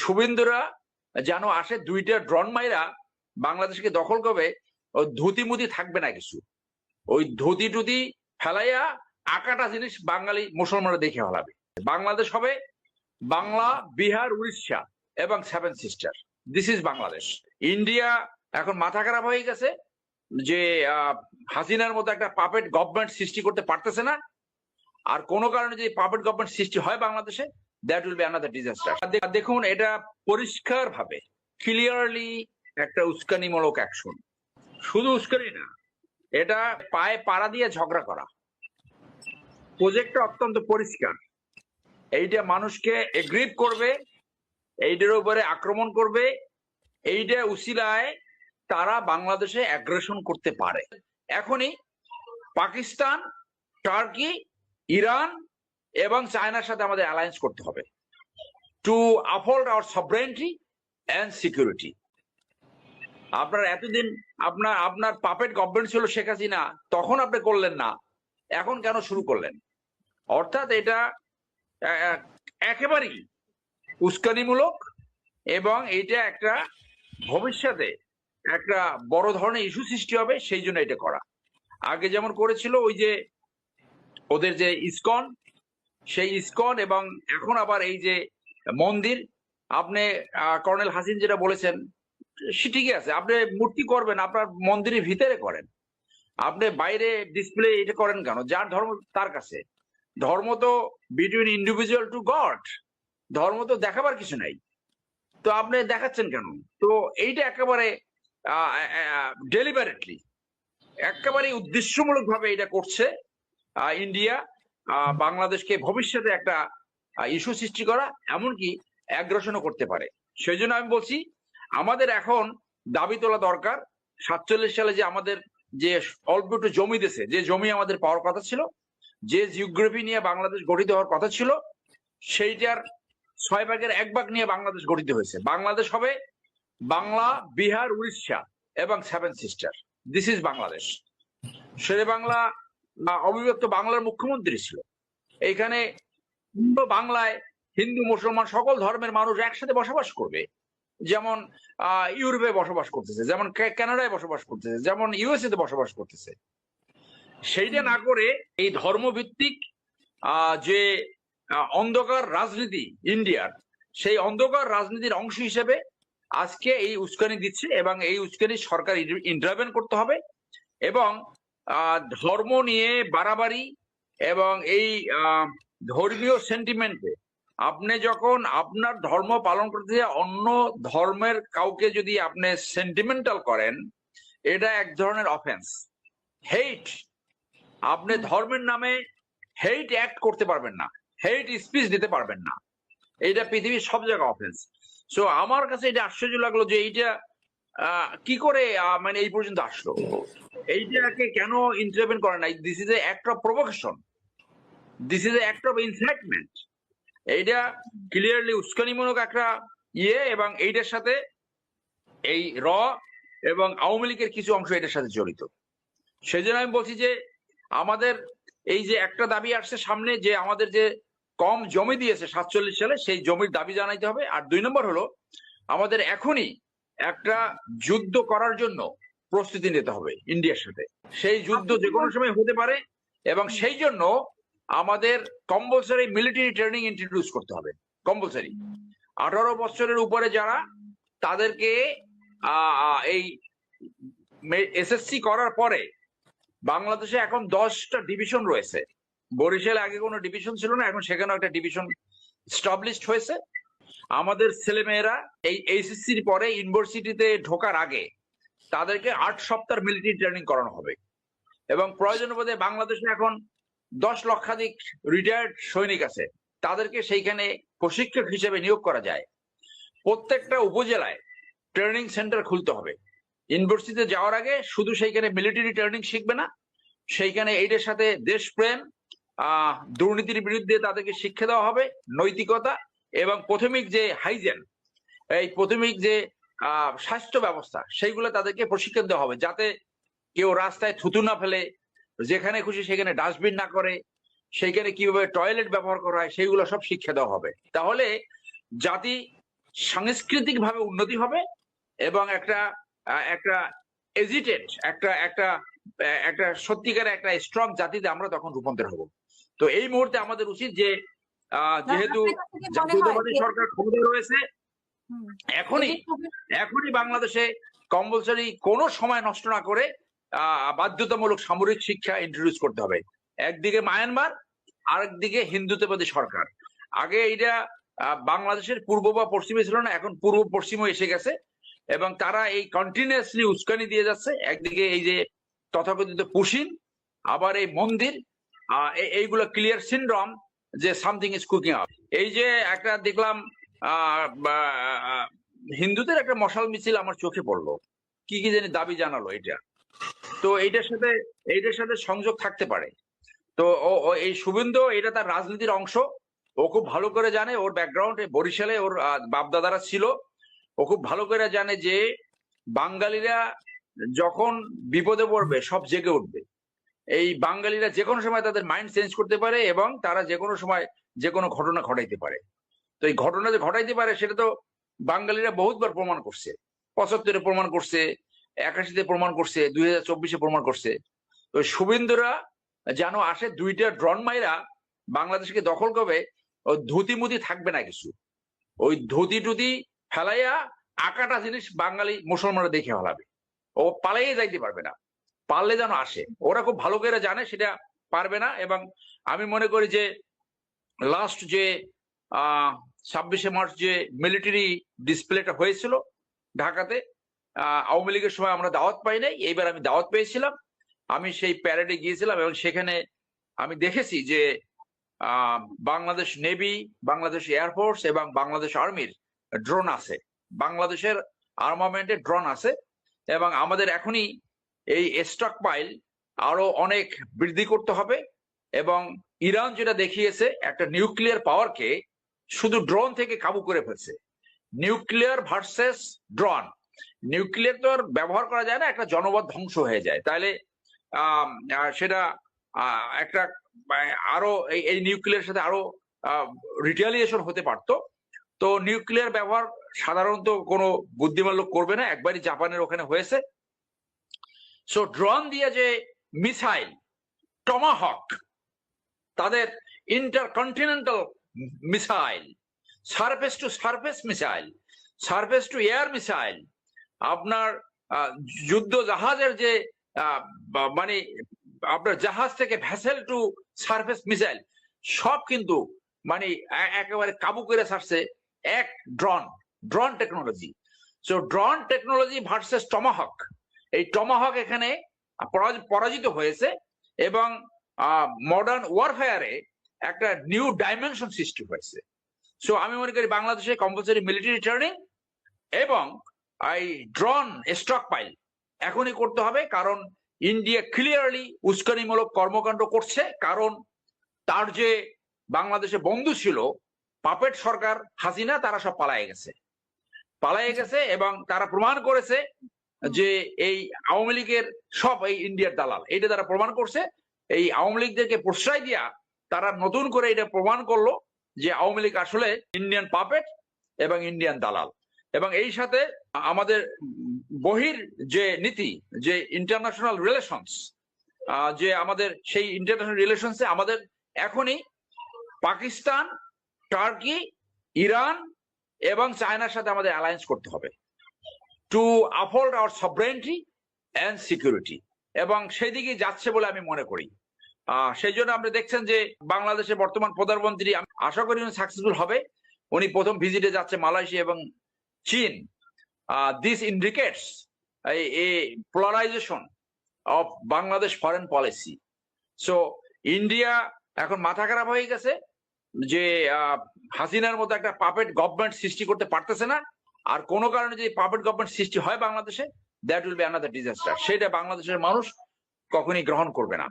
শুভেন্দুরা যেন আসে দুইটা ড্রন মাইরা বাংলাদেশকে দখল করবে। ওই ধুতি মুতি থাকবে না কিছু, ওই ধুতি টুতি ফেলাইয়া আকাটা জিনিস বাঙালি মুসলমানরা দেখে ফেলাবে। বাংলাদেশ হবে বাংলা, বিহার, উড়িষ্যা এবং seven sister. This is Bangladesh. India এখন মাথা খারাপ হয়ে গেছে যে হাসিনার মতো একটা পাপেট গভর্নমেন্ট সৃষ্টি করতে পারতেছে না। আর কোনো কারণে যদি পাপেট গভর্নমেন্ট সৃষ্টি হয় বাংলাদেশে, that will be another disaster. দেখুন, এটা পরিষ্কার ভাবে ক্লিয়ারলি একটা উস্কানিমূলক অ্যাকশন। শুধু উস্কানি না, এটা পায়ে পাড়া দিয়ে ঝগড়া করা। প্রজেক্টটা অত্যন্ত পরিষ্কার। এইটা মানুষকে এগ্রিভ করবে, এইটার উপরে আক্রমণ করবে, এইটা উসিলায় তারা বাংলাদেশে অ্যাগ্রেশন করতে পারে। এখনই পাকিস্তান, টার্কি, ইরান এবং চায়নার সাথে আমাদের অ্যালায়েন্স করতে হবে to uphold our sovereignty and security. আপনার এতদিন আপনার পাপেট গভর্নমেন্ট ছিল শেখ হাসিনা, তখন আপনি করলেন না, এখন কেন শুরু করলেন? অর্থাৎ এটা একেবারেই উস্কানিমূলক এবং এটা একটা ভবিষ্যতে একটা বড় ধরনের ইস্যু সৃষ্টি হবে, সেই জন্য এটা করা। আগে যেমন করেছিল ওই যে ওদের যে ইসকন, সেই ইসকন, এবং এখন আবার এই যে মন্দির, আপনি কর্নেল হাসিন যেটা বলেছেন সে ঠিকই আছে। আপনি মূর্তি করবেন আপনার মন্দিরের ভিতরে করেন, আপনি বাইরে ডিসপ্লে এটা করেন কেন? যার ধর্ম তার কাছে। ধর্ম তো বিটুইন ইন্ডিভিজুয়াল টু গড, ধর্ম তো দেখাবার কিছু নাই, তো আপনি দেখাচ্ছেন কেন? তো এইটা একেবারে ডেলিবারেটলি, একেবারে উদ্দেশ্যমূলক ভাবে এটা করছে ইন্ডিয়া, বাংলাদেশকে ভবিষ্যতে একটা ইস্যু সৃষ্টি করা, এমনকি অ্যাগ্রেশনও করতে পারে। সেই জন্য আমি বলছি আমাদের এখন দাবি তোলা দরকার। 47 সালে যে আমাদের যে অল্প একটু জমি দিয়েছে, যে জমি আমাদের পাওয়ার কথা ছিল, যে জিওগ্রাফি নিয়ে বাংলাদেশ গঠিত হওয়ার কথা ছিল, সেইটার 6 ভাগের 1 ভাগ নিয়ে বাংলাদেশ গঠিত হয়েছে। বাংলাদেশ হবে বাংলা, বিহার, উড়িষ্যা এবং seven sister. This is Bangladesh. Shere Bangla অবিভক্ত বাংলার মুখ্যমন্ত্রী ছিল। এইখানে বাংলায় হিন্দু, মুসলমান, সকল ধর্মের মানুষ একসাথে বসবাস করবে, যেমন ইউরোপে বসবাস করতেছে, যেমন কানাডায় বসবাস করতেছে, যেমন ইউএসএ তে বসবাস করতেছে। সেইটা না করে এই ধর্মভিত্তিক যে অন্ধকার রাজনীতি ইন্ডিয়ার, সেই অন্ধকার রাজনীতির অংশ হিসেবে আজকে এই উস্কানি দিচ্ছে, এবং এই উস্কানি সরকার ইন্টারভেন করতে হবে। এবং ধর্ম নিয়ে বাড়াবাড়ি এবং এই ধর্মীয় সেন্টিমেন্টে আপনি যখন আপনার ধর্ম পালন করতে অন্য ধর্মের কাউকে যদি আপনি সেন্টিমেন্টাল করেন, এটা এক ধরনের অফেন্স, হেট। আপনি ধর্মের নামে হেট অ্যাক্ট করতে পারবেন না, হেট স্পিচ দিতে পারবেন না, এইটা পৃথিবীর সব জায়গায় অফেন্স। সো আমার কাছে এটা আশ্চর্য লাগলো যে এইটা কি করে মানে এই পর্যন্ত আসলো, এইটাকে কেন ইন্টারভেন করে নাই? This is a act of provocation, this is a act of incitement. এইটা ক্লিয়ারলি উস্কানিমূলক একটা এবং এইটার সাথে এই র এবং আওয়ামী লীগের কিছু অংশ এটার সাথে জড়িত। সেই জন্য আমি বলছি যে আমাদের এই যে একটা দাবি আসছে সামনে, যে আমাদের যে কম জমি দিয়েছে 47 সালে, সেই জমির দাবি জানাইতে হবে। আর 2 নম্বর হলো আমাদের এখনই একটা যুদ্ধ করার জন্য প্রস্তুতি নিতে হবে ইন্ডিয়ার সাথে। সেই যুদ্ধ যে কোনো সময় হতে পারে, এবং সেই জন্য আমাদের কম্পালসারি মিলিটারি ট্রেনিং ইন্ট্রোডিউস করতে হবে। কম্পালসারি 18 বছরের উপরে যারা, তাদেরকে এই এসএসসি করার পরে বাংলাদেশে এখন 10টা ডিভিশন রয়েছে। বরিশালে আগে কোনো ডিভিশন ছিল না, এখন সেখানেও একটা ডিভিশন এস্টাবলিশড হয়েছে। আমাদের ছেলেমেয়েরা এই এইচএসসির পরে ইউনিভার্সিটিতে ঢোকার আগে তাদেরকে 8 সপ্তাহ মিলিটারি ট্রেনিং করানো হবে, এবং প্রয়োজন বোধে বাংলাদেশে এখন 10 লক্ষাধিক রিটায়ার্ড সৈনিক আছে, তাদেরকে সেইখানে প্রশিক্ষক হিসেবে নিয়োগ করা যায়। প্রত্যেকটা উপজেলায় ট্রেনিং সেন্টার খুলতে হবে। ইউনিভার্সিটিতে যাওয়ার আগে শুধু সেইখানে মিলিটারি ট্রেনিং শিখবে না, সেইখানে এইটার সাথে দেশপ্রেম, দুর্নীতির বিরুদ্ধে তাদেরকে শিক্ষা দেওয়া হবে, নৈতিকতা, এবং প্রাথমিক যে হাইজেন, এই প্রাথমিক যে স্বাস্থ্য ব্যবস্থা, সেইগুলো তাদেরকে প্রশিক্ষণ দেওয়া হবে, যাতে কেউ রাস্তায় থুতু না ফেলে, যেখানে খুশি সেখানে ডাস্টবিন না করে, সেইখানে কিভাবে টয়লেট ব্যবহার করা হয়, সেইগুলো সব শিক্ষা দেওয়া হবে। তাহলে জাতি সাংস্কৃতিক ভাবে উন্নতি হবে এবং একটা একটা এজিটেড একটা একটা একটা সত্যিকারের একটা স্ট্রং জাতিতে আমরা তখন রূপান্তর হব। তো এই মুহূর্তে আমাদের উচিত যে যেহেতু জাতীয়তাবাদী সরকার ক্ষমতায় রয়েছে, এখনই বাংলাদেশে কম্পালসরি কোনো সময় নষ্ট না করে বাধ্যতামূলক সামরিক শিক্ষা ইন্ট্রোডিউস করতে হবে। একদিকে মায়ানমার, আরেকদিকে হিন্দুত্ববাদী সরকার। আগে এইটা বাংলাদেশের পূর্ব বা পশ্চিমে ছিল না, এখন পূর্ব পশ্চিমও এসে গেছে এবং তারা এই কন্টিনিউয়াসলি উস্কানি দিয়ে যাচ্ছে। একদিকে এই যে তথাকথিত পুশিন, আবার এই মন্দির, এইগুলো ক্লিয়ার সিনড্রোম যে সামথিং ইজ কুকিং আপ। এই যে একটা দেখলাম হিন্দুদের একটা মশাল মিছিল আমার চোখে পড়লো, কি কি জানি দাবি জানালো এটা। তো এইটার সাথে সংযোগ থাকতে পারে। তো এই শুভেন্দু এটা তার রাজনীতির অংশ, ও খুব ভালো করে জানে, ওর ব্যাকগ্রাউন্ড বরিশালে ওর বাপদাদারা ছিল, ও খুব ভালো করে জানে যে বাঙালিরা যখন বিপদে পড়বে সব জেগে উঠবে। এই বাঙালিরা যে কোনো সময় তাদের মাইন্ড চেঞ্জ করতে পারে এবং তারা যে কোনো সময় যে কোনো ঘটনা ঘটাইতে পারে। তো এই ঘটনা যে ঘটাইতে পারে সেটা তো বাঙালিরা বহুতবার প্রমাণ করছে, 75-এ প্রমাণ করছে, 81-তে প্রমাণ করছে, 2024-এ প্রমাণ করছে। তো শুভেন্দুরা যেন আসে দুইটা ড্রন মাইরা বাংলাদেশকে দখল করবে, ওই ধুতি মুতি থাকবে না কিছু, ওই ধুতি টুতি ফেলাইয়া আকাটা জিনিস বাঙালি মুসলমানরা দেখে ফেলাবে, ও পালাইয়ে যাইতে পারবে না। পারলে যেন আসে, ওরা খুব ভালো করে জানে সেটা পারবে না। এবং আমি মনে করি যে লাস্ট যে 26শে মার্চ যে মিলিটারি ডিসপ্লেটা হয়েছিল ঢাকাতে, আওয়ামী লীগের সময় আমরা দাওয়াত পাই নাই, এইবার আমি দাওয়াত পেয়েছিলাম। আমি সেই প্যারেডে গিয়েছিলাম এবং সেখানে আমি দেখেছি যে বাংলাদেশ নেভি, বাংলাদেশ এয়ারফোর্স এবং বাংলাদেশ আর্মির ড্রোন আছে, বাংলাদেশের আর্মামেন্টের ড্রোন আছে। এবং আমাদের এখনই এই স্টক পাইল আরো অনেক বৃদ্ধি করতে হবে। এবং ইরান যেটা দেখিয়েছে, একটা নিউক্লিয়ার পাওয়ারকে শুধু ড্রোন থেকে কাবু করে ফেলছে। নিউক্লিয়ার ভার্সেস ড্রোন, নিউক্লিয়ার তো আর ব্যবহার করা যায় না, একটা জনপদ ধ্বংস হয়ে যায়। তাহলে সেটা একটা আরো এই নিউক্লিয়ার সাথে আরো রিটালিয়েশন হতে পারতো। তো নিউক্লিয়ার ব্যবহার সাধারণত কোনো বুদ্ধিমান লোক করবে না, একবারই জাপানের ওখানে হয়েছে। সো ড্রোন দিয়ে যে মিসাইল টমাহক, তাদের intercontinental missile, surface two surface missile, surface two air missile, আপনার যুদ্ধ জাহাজের যে মানে আপনার জাহাজ থেকে ভেসেল টু সারফেস মিসাইল, সব কিন্তু মানে একেবারে কাবু করে ছাড়ছে এক drone technology. So drone technology versus Tomahawk, এই টমাহক এখানে পরাজিত হয়েছে এবং মডার্ন ওয়ারফেয়ারে একটা নিউ ডাইমেনশন সৃষ্টি হয়েছে। সো আমি মনে করি বাংলাদেশে কম্পালসরি মিলিটারি ট্রেনিং এবং এই ড্রোন স্টক পাইল এখনই করতে হবে, কারণ ইন্ডিয়া ক্লিয়ারলি উস্কানিমূলক কর্মকাণ্ড করছে। কারণ তার যে বাংলাদেশে বন্ধু ছিল পাপেট সরকার হাসিনা, তারা সব পালায়ে গেছে এবং তারা প্রমাণ করেছে যে এই আওয়ামী লীগের সব এই ইন্ডিয়ার দালাল, এটা তারা প্রমাণ করছে। এই আওয়ামী লীগদেরকে প্রশ্রয় দিয়া তারা নতুন করে এটা প্রমাণ করলো যে আওয়ামী লীগ আসলে ইন্ডিয়ান পাপেট এবং ইন্ডিয়ান দালাল। এবং এই সাথে আমাদের বহির যে নীতি, যে ইন্টারন্যাশনাল রিলেশনস, যে আমাদের সেই ইন্টারন্যাশনাল রিলেশনসে আমাদের এখনই পাকিস্তান, টার্কি, ইরান এবং চায়নার সাথে আমাদের অ্যালায়েন্স করতে হবে to uphold our sovereignty and security. এবং সেই দিকে যাচ্ছে বলে আমি মনে করি। সেই জন্য আপনি দেখছেন যে বাংলাদেশের বর্তমান প্রধানমন্ত্রী, আমি আশা করি উনি সাকসেসফুল হবে। উনি প্রথম ভিজিটে যাচ্ছে মালয়েশিয়া এবং চীন। This indicates a polarisation of Bangladesh foreign policy. So India এখন মাথা খারাপ হয়ে গেছে যে হাসিনার মতো একটা পাপেট গভর্নমেন্ট সৃষ্টি করতে পারতেছে না। আর কোনো কারণে যদি পাপেট গভর্নমেন্ট সৃষ্টি হয় বাংলাদেশে, that will be another disaster. সেটা বাংলাদেশের মানুষ কখনই গ্রহণ করবে না।